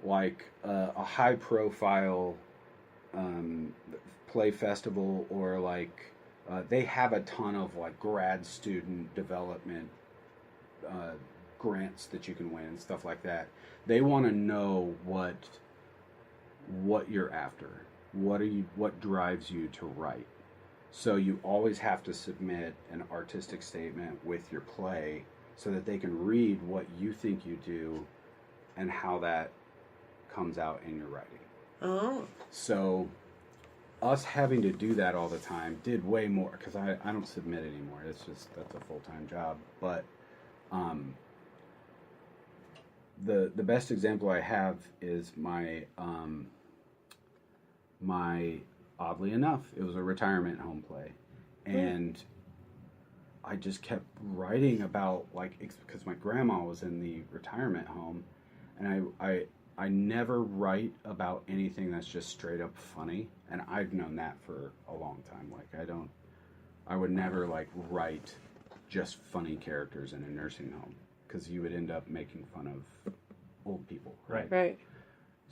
like a high profile play festival, or like they have a ton of like grad student development grants that you can win and stuff like that. They want to know what you're after. What drives you to write? So you always have to submit an artistic statement with your play so that they can read what you think you do and how that comes out in your writing. Oh. So us having to do that all the time did way more, because I don't submit anymore. That's a full-time job. But the best example I have is my oddly enough, it was a retirement home play, and I just kept writing about, like, because my grandma was in the retirement home, and I never write about anything that's just straight up funny, and I've known that for a long time. Like, I would never like write just funny characters in a nursing home, because you would end up making fun of old people, right? Right.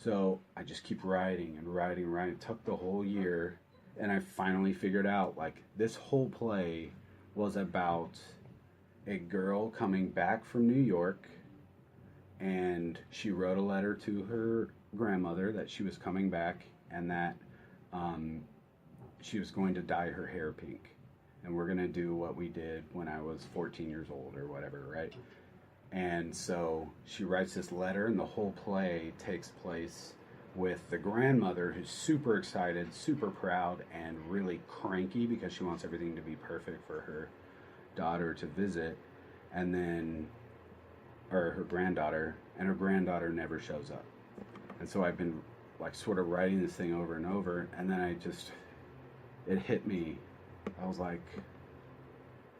So I just keep writing and writing and writing. It took the whole year, and I finally figured out, like, this whole play was about a girl coming back from New York, and she wrote a letter to her grandmother that she was coming back, and that she was going to dye her hair pink. And we're going to do what we did when I was 14 years old or whatever, right? And so she writes this letter, and the whole play takes place with the grandmother, who's super excited, super proud, and really cranky because she wants everything to be perfect for her daughter to visit, and then, or her granddaughter, and her granddaughter never shows up. And so I've been like sort of writing this thing over and over, and then it hit me. I was like,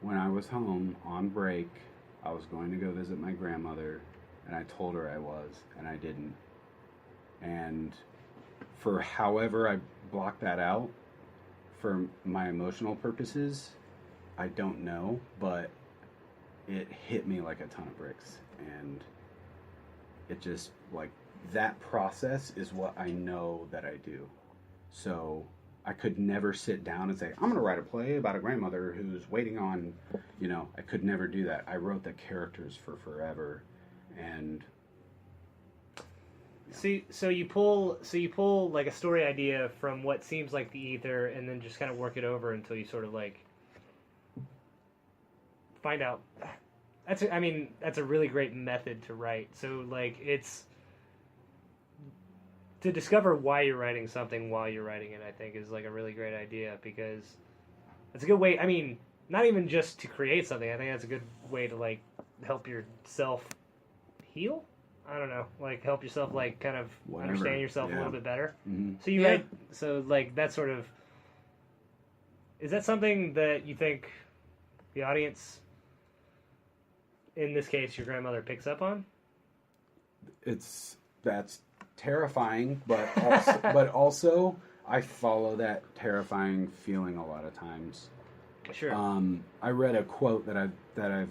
when I was home on break, I was going to go visit my grandmother, and I told her I was, and I didn't. And for however I blocked that out, for my emotional purposes, I don't know, but it hit me like a ton of bricks. And it just, like, that process is what I know that I do. So I could never sit down and say, I'm going to write a play about a grandmother who's waiting on, I could never do that. I wrote the characters for forever. And so you pull like a story idea from what seems like the ether, and then just kind of work it over until you sort of like find out. That's a really great method to write. So like, it's to discover why you're writing something while you're writing it, I think, is like a really great idea, because it's a good way. I mean, not even just to create something. I think that's a good way to like help yourself heal. I don't know, like help yourself like kind of understand yourself a little bit better. Mm-hmm. So you write. So like that sort of. Is that something that you think the audience, in this case, your grandmother, picks up on? That's terrifying, but also I follow that terrifying feeling a lot of times. Sure. I read a quote that I've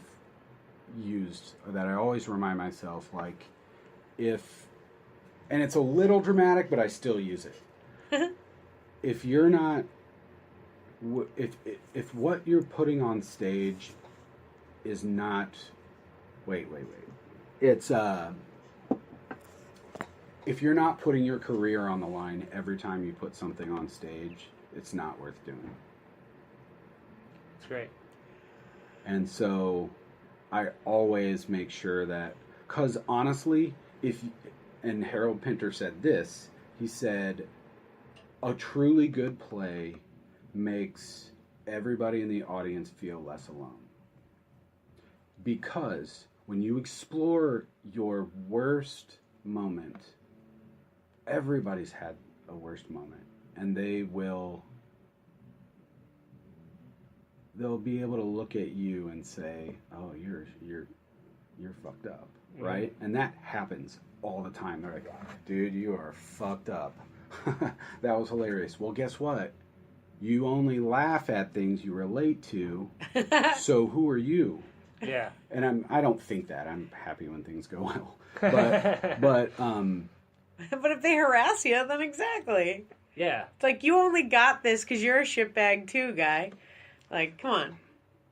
used, that I always remind myself, like, and it's a little dramatic, but I still use it. If you're not, if what you're putting on stage is not, wait. It's if you're not putting your career on the line every time you put something on stage, it's not worth doing. It's great. And so I always make sure that, because honestly, and Harold Pinter said this, he said, a truly good play makes everybody in the audience feel less alone. Because when you explore your worst moment, everybody's had a worst moment, and they'll be able to look at you and say, "Oh, you're fucked up," right? And that happens all the time. They're like, "Dude, you are fucked up." That was hilarious. Well, guess what? You only laugh at things you relate to. So who are you? Yeah. And I don't think that. I'm happy when things go well. But But if they harass you, then exactly. Yeah. It's like, you only got this because you're a shitbag too, guy. Like, come on.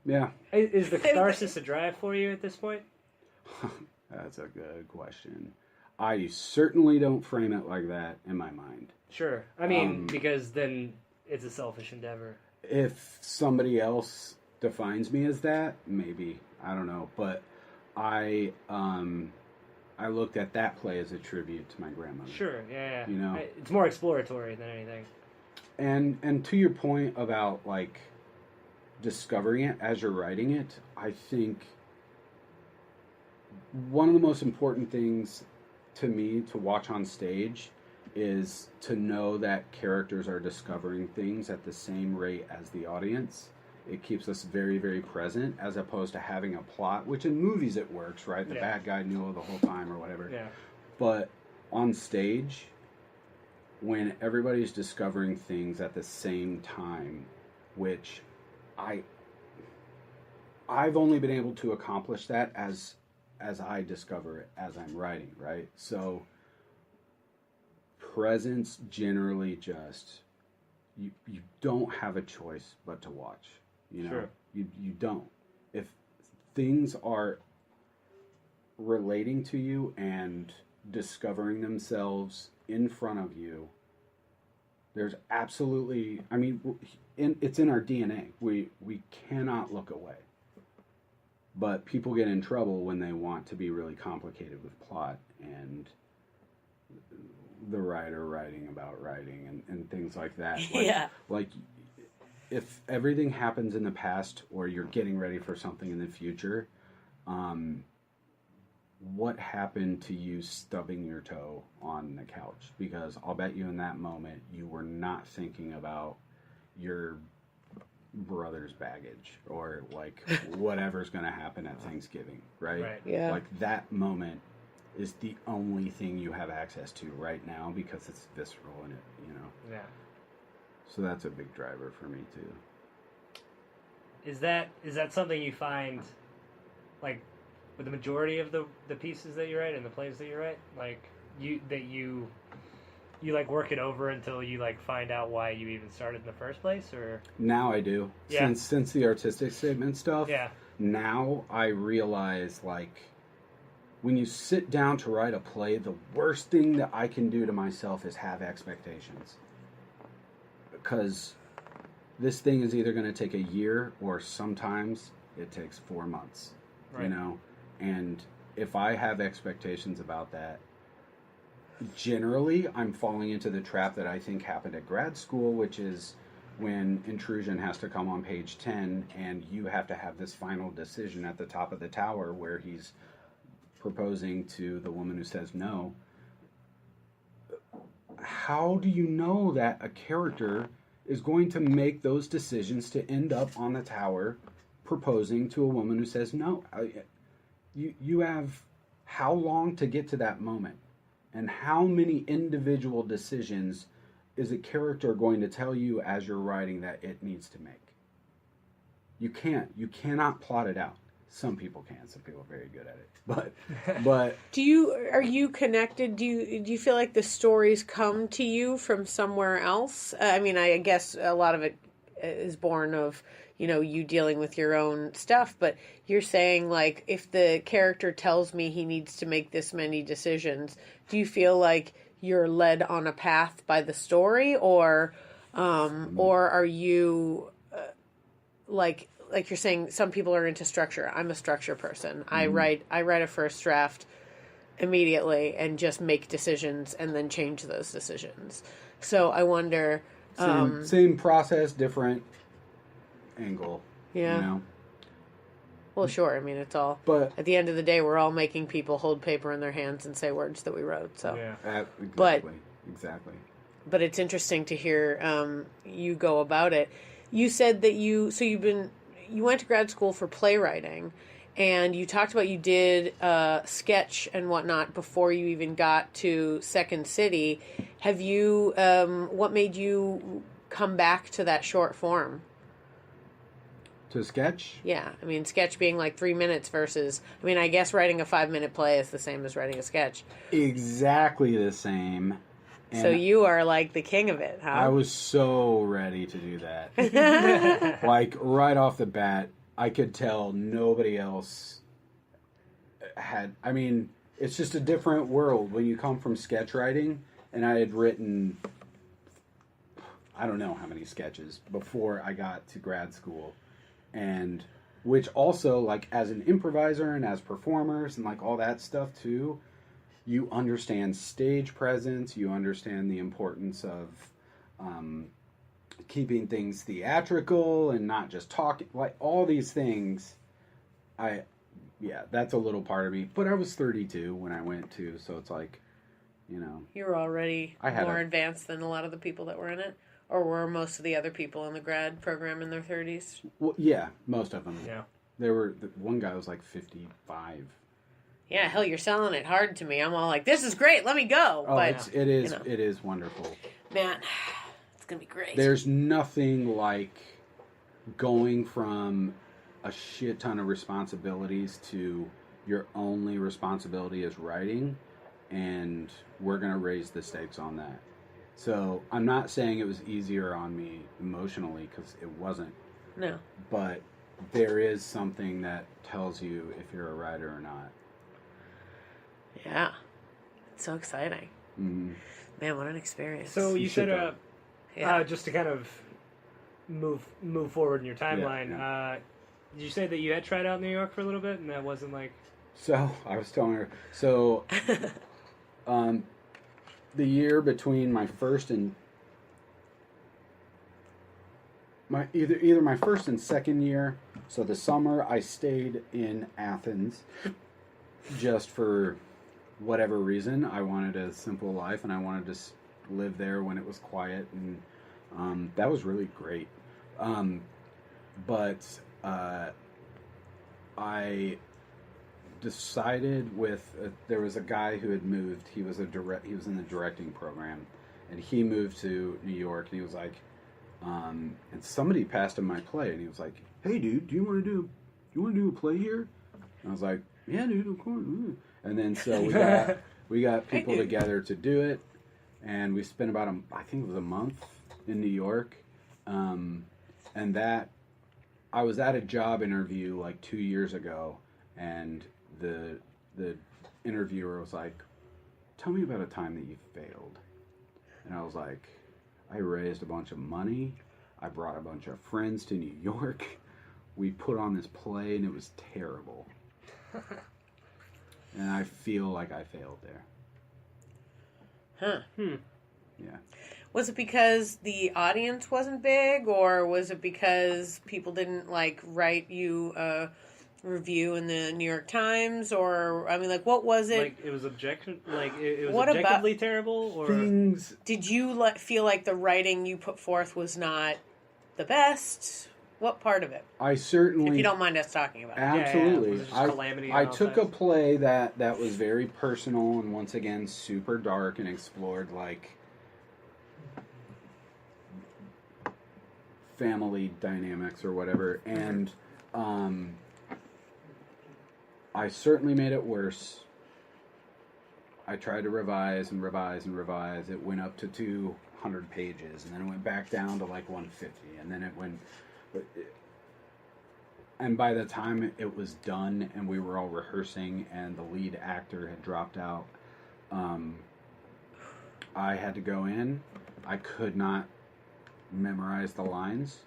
Yeah. Is the catharsis a drive for you at this point? That's a good question. I certainly don't frame it like that in my mind. Sure. I mean, because then it's a selfish endeavor. If somebody else defines me as that, maybe. I don't know. But I looked at that play as a tribute to my grandmother. Sure, yeah. You know? It's more exploratory than anything. And to your point about, like, discovering it as you're writing it, I think one of the most important things to me to watch on stage is to know that characters are discovering things at the same rate as the audience. It keeps us very, very present, as opposed to having a plot, which in movies it works, right? The bad guy knew the whole time or whatever. Yeah. But on stage, when everybody's discovering things at the same time, which I've only been able to accomplish that as I discover it as I'm writing, right? So presence generally just you don't have a choice but to watch. You know, sure. You don't. If things are relating to you and discovering themselves in front of you, there's absolutely, I mean, it's in our DNA. We cannot look away. But people get in trouble when they want to be really complicated with plot and the writer writing about writing and things like that. Like, if everything happens in the past or you're getting ready for something in the future, what happened to you stubbing your toe on the couch? Because I'll bet you in that moment you were not thinking about your brother's baggage or like whatever's going to happen at Thanksgiving, right? Yeah. Like that moment is the only thing you have access to right now because it's visceral in it, you know? Yeah. So that's a big driver for me too. Is that something you find, like, with the majority of the pieces that you write and the plays that you write? Like, you like work it over until you like find out why you even started in the first place, or? Now I do. Yeah. Since the artistic statement stuff. Yeah. Now I realize, like, when you sit down to write a play, the worst thing that I can do to myself is have expectations. Because this thing is either going to take a year or sometimes it takes 4 months. Right. You know? And if I have expectations about that, generally I'm falling into the trap that I think happened at grad school, which is when intrusion has to come on page 10 and you have to have this final decision at the top of the tower where he's proposing to the woman who says no. How do you know that a character is going to make those decisions to end up on the tower proposing to a woman who says no? You have how long to get to that moment? And how many individual decisions is a character going to tell you as you're writing that it needs to make? You cannot plot it out. Some people can. Some people are very good at it. But are you connected? Do you feel like the stories come to you from somewhere else? I mean, I guess a lot of it is born of, you know, you dealing with your own stuff, but you're saying, like, if the character tells me he needs to make this many decisions, do you feel like you're led on a path by the story, or are you like you're saying some people are into structure? I'm a structure person. I write a first draft immediately and just make decisions and then change those decisions. So I wonder, same process, different angle. Yeah. You know? Well, sure. I mean, it's all. But at the end of the day, we're all making people hold paper in their hands and say words that we wrote. So. Yeah. Exactly. But it's interesting to hear you go about it. You said that you went to grad school for playwriting, and you talked about you did sketch and whatnot before you even got to Second City. Have you? What made you come back to that short form? To sketch? Yeah, I mean, sketch being like 3 minutes versus, I mean, I guess writing a 5-minute play is the same as writing a sketch. Exactly the same. And so you are like the king of it, huh? I was so ready to do that. Like, right off the bat, I could tell nobody else had, I mean, it's just a different world when you come from sketch writing, and I had written, I don't know how many sketches before I got to grad school. And which also, like, as an improviser and as performers and like all that stuff too, you understand stage presence, you understand the importance of keeping things theatrical and not just talking, like all these things. That's a little part of me, but I was 32 when I went to, so it's like, you know, you were already more advanced than a lot of the people that were in it. Or were most of the other people in the grad program in their 30s? Well, yeah, most of them. Yeah. One guy was like 55. Yeah, hell, you're selling it hard to me. I'm all like, this is great, let me go. Oh, but, it is wonderful. Man, it's going to be great. There's nothing like going from a shit ton of responsibilities to your only responsibility is writing, and we're going to raise the stakes on that. So I'm not saying it was easier on me emotionally, because it wasn't. No. But there is something that tells you if you're a writer or not. Yeah. It's so exciting. Mm-hmm. Man, what an experience. So you said, just to kind of move forward in your timeline, did you say that you had tried out New York for a little bit, and that wasn't like... So, I was telling her, the year between my first and either my first and second year, so the summer I stayed in Athens just for whatever reason. I wanted a simple life, and I wanted to live there when it was quiet, and that was really great. But I decided there was a guy who had moved. He was in the directing program, and he moved to New York, and he was like, and somebody passed him my play, and he was like, "Hey, dude, do you want to do a play here?" And I was like, "Yeah, dude, of course." And then so we got people together to do it, and we spent about I think it was a month in New York, and that I was at a job interview like 2 years ago, and the interviewer was like, "Tell me about a time that you failed." And I was like, "I raised a bunch of money. I brought a bunch of friends to New York. We put on this play, and it was terrible." And I feel like I failed there. Huh. Yeah. Was it because the audience wasn't big, or was it because people didn't like write you a review in the New York Times, or I mean, like, what was it? Like, it was it was objectively terrible, or did you feel like the writing you put forth was not the best? What part of it? I certainly, if you don't mind us talking about it. Absolutely. Yeah. I took a play that was very personal and once again super dark and explored like family dynamics or whatever, and I certainly made it worse. I tried to revise and revise and revise. It went up to 200 pages, and then it went back down to like 150, and then it went... And by the time it was done and we were all rehearsing and the lead actor had dropped out, I had to go in. I could not memorize the lines.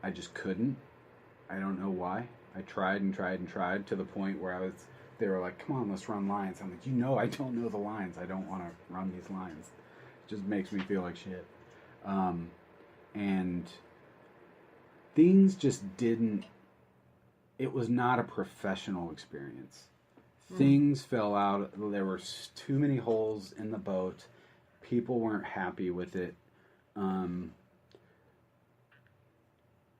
I just couldn't. I don't know why. I tried and tried and tried to the point where they were like, "Come on, let's run lines." I'm like, I don't know the lines. I don't want to run these lines. It just makes me feel like shit. And things just didn't, it was not a professional experience. Things fell out. There were too many holes in the boat. People weren't happy with it. And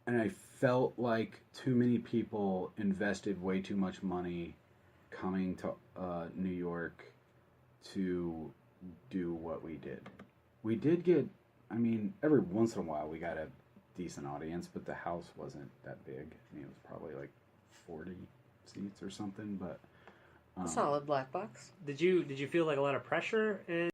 I felt like too many people invested way too much money coming to New York to do what we did. We did get, every once in a while we got a decent audience, but the house wasn't that big. I mean, it was probably like 40 seats or something, but Solid black box. Did you feel like a lot of pressure in